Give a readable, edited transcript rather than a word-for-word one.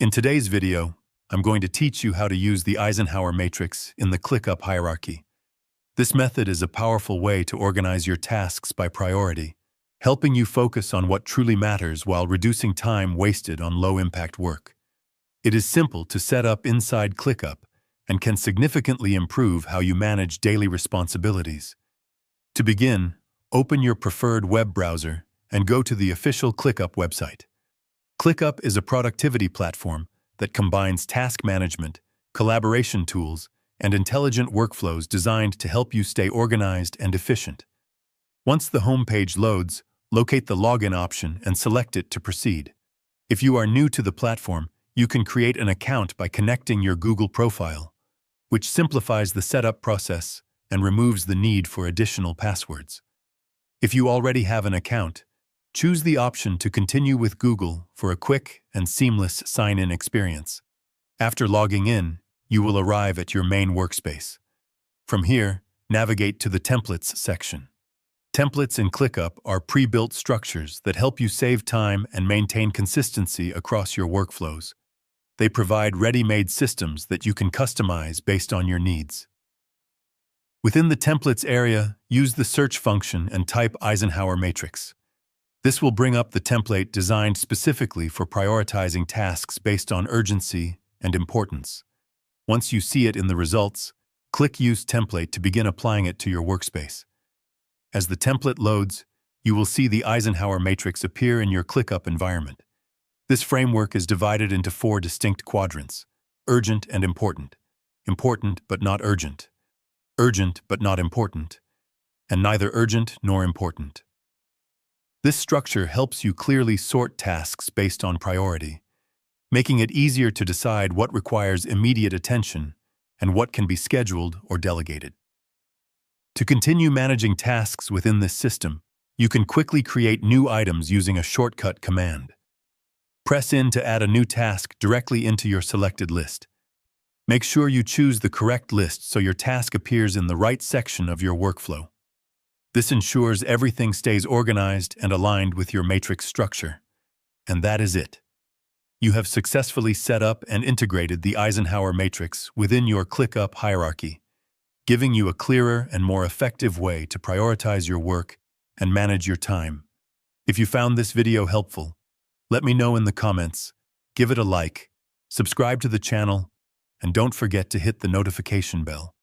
In today's video, I'm going to teach you how to use the Eisenhower Matrix in the ClickUp hierarchy. This method is a powerful way to organize your tasks by priority, helping you focus on what truly matters while reducing time wasted on low-impact work. It is simple to set up inside ClickUp and can significantly improve how you manage daily responsibilities. To begin, open your preferred web browser and go to the official ClickUp website. ClickUp is a productivity platform that combines task management, collaboration tools, and intelligent workflows designed to help you stay organized and efficient. Once the home page loads, locate the login option and select it to proceed. If you are new to the platform, you can create an account by connecting your Google profile, which simplifies the setup process and removes the need for additional passwords. If you already have an account, choose the option to continue with Google for a quick and seamless sign-in experience. After logging in, you will arrive at your main workspace. From here, navigate to the Templates section. Templates in ClickUp are pre-built structures that help you save time and maintain consistency across your workflows. They provide ready-made systems that you can customize based on your needs. Within the Templates area, use the search function and type Eisenhower Matrix. This will bring up the template designed specifically for prioritizing tasks based on urgency and importance. Once you see it in the results, click Use Template to begin applying it to your workspace. As the template loads, you will see the Eisenhower Matrix appear in your ClickUp environment. This framework is divided into 4 distinct quadrants: urgent and important, important but not urgent, urgent but not important, and neither urgent nor important. This structure helps you clearly sort tasks based on priority, making it easier to decide what requires immediate attention and what can be scheduled or delegated. To continue managing tasks within this system, you can quickly create new items using a shortcut command. Press in to add a new task directly into your selected list. Make sure you choose the correct list so your task appears in the right section of your workflow. This ensures everything stays organized and aligned with your matrix structure. And that is it. You have successfully set up and integrated the Eisenhower Matrix within your ClickUp hierarchy, giving you a clearer and more effective way to prioritize your work and manage your time. If you found this video helpful, let me know in the comments, give it a like, subscribe to the channel, and don't forget to hit the notification bell.